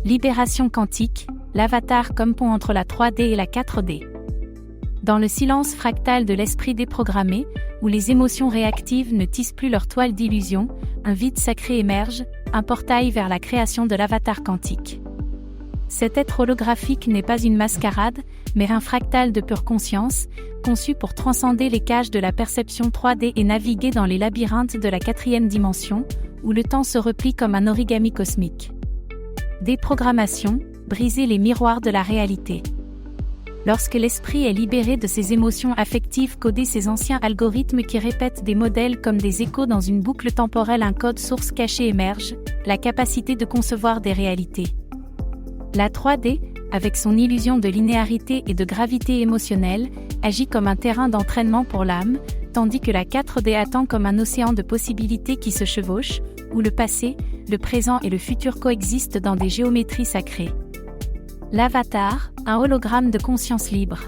Libération quantique, l'avatar comme pont entre la 3D et la 4D. Dans le silence fractal de l'esprit déprogrammé, où les émotions réactives ne tissent plus leur toile d'illusion, un vide sacré émerge, un portail vers la création de l'avatar quantique. Cet être holographique n'est pas une mascarade, mais un fractal de pure conscience, conçu pour transcender les cages de la perception 3D et naviguer dans les labyrinthes de la 4e dimension, où le temps se replie comme un origami cosmique. Déprogrammation, briser les miroirs de la réalité. Lorsque l'esprit est libéré de ses émotions affectives, coder ses anciens algorithmes qui répètent des modèles comme des échos dans une boucle temporelle, un code source caché émerge, la capacité de concevoir des réalités. La 3D, avec son illusion de linéarité et de gravité émotionnelle, agit comme un terrain d'entraînement pour l'âme, tandis que la 4D attend comme un océan de possibilités qui se chevauchent, où le passé, le présent et le futur coexistent dans des géométries sacrées. L'avatar, un hologramme de conscience libre.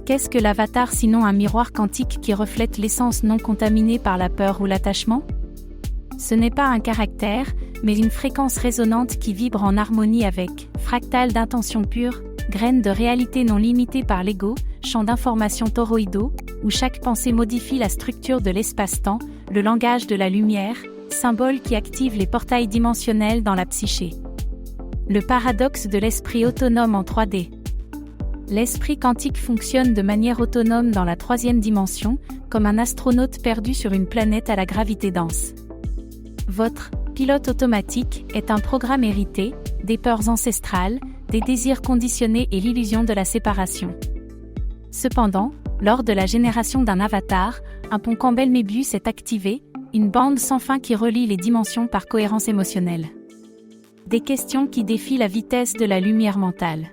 Qu'est-ce que l'avatar sinon un miroir quantique qui reflète l'essence non contaminée par la peur ou l'attachement ? Ce n'est pas un caractère, mais une fréquence résonante qui vibre en harmonie avec, fractal d'intention pure, graine de réalité non limitée par l'ego, champ d'information toroïdaux, où chaque pensée modifie la structure de l'espace-temps, le langage de la lumière, symbole qui active les portails dimensionnels dans la psyché. Le paradoxe de l'esprit autonome en 3D. L'esprit quantique fonctionne de manière autonome dans la 3e dimension, comme un astronaute perdu sur une planète à la gravité dense. Votre pilote automatique est un programme hérité, des peurs ancestrales, des désirs conditionnés et l'illusion de la séparation. Cependant, lors de la génération d'un avatar, un pont Campbell-Möbius est activé, une bande sans fin qui relie les dimensions par cohérence émotionnelle. Des questions qui défient la vitesse de la lumière mentale.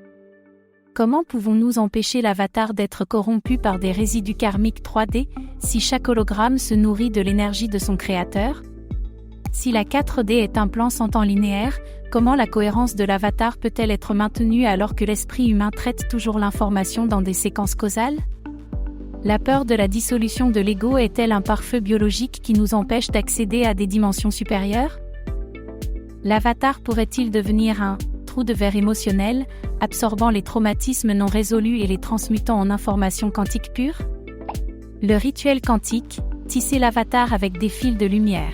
Comment pouvons-nous empêcher l'avatar d'être corrompu par des résidus karmiques 3D, si chaque hologramme se nourrit de l'énergie de son créateur ? Si la 4D est un plan sans temps linéaire, comment la cohérence de l'avatar peut-elle être maintenue alors que l'esprit humain traite toujours l'information dans des séquences causales ? La peur de la dissolution de l'ego est-elle un pare-feu biologique qui nous empêche d'accéder à des dimensions supérieures ? L'avatar pourrait-il devenir un trou de verre émotionnel, absorbant les traumatismes non résolus et les transmutant en informations quantiques pures ? Le rituel quantique, tisser l'avatar avec des fils de lumière.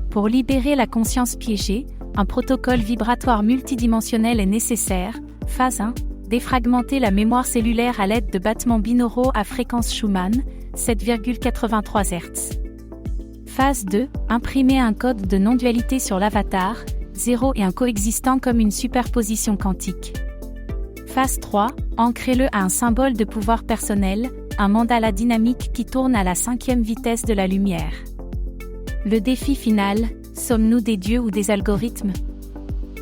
Pour libérer la conscience piégée, un protocole vibratoire multidimensionnel est nécessaire. Phase 1. Défragmenter la mémoire cellulaire à l'aide de battements binauraux à fréquence Schumann, 7,83 Hz. Phase 2. Imprimer un code de non-dualité sur l'avatar, 0 et 1 coexistant comme une superposition quantique. Phase 3. Ancrez-le à un symbole de pouvoir personnel, un mandala dynamique qui tourne à la 5e vitesse de la lumière. Le défi final, sommes-nous des dieux ou des algorithmes ?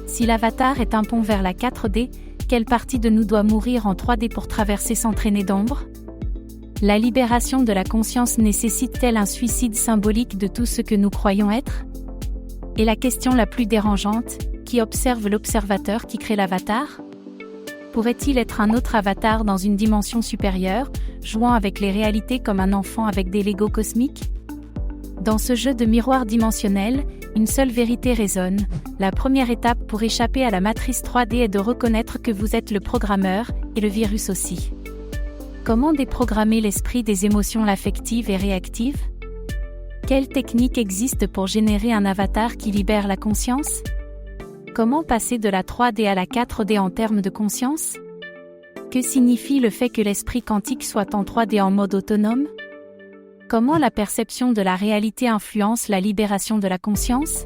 Si l'avatar est un pont vers la 4D, quelle partie de nous doit mourir en 3D pour traverser sans traîner d'ombre ? La libération de la conscience nécessite-t-elle un suicide symbolique de tout ce que nous croyons être ? Et la question la plus dérangeante, qui observe l'observateur qui crée l'avatar ? Pourrait-il être un autre avatar dans une dimension supérieure, jouant avec les réalités comme un enfant avec des Legos cosmiques ? Dans ce jeu de miroirs dimensionnels, une seule vérité résonne. La première étape pour échapper à la matrice 3D est de reconnaître que vous êtes le programmeur, et le virus aussi. Comment déprogrammer l'esprit des émotions affectives et réactives ? Quelles techniques existent pour générer un avatar qui libère la conscience ? Comment passer de la 3D à la 4D en termes de conscience ? Que signifie le fait que l'esprit quantique soit en 3D en mode autonome ? Comment la perception de la réalité influence la libération de la conscience ?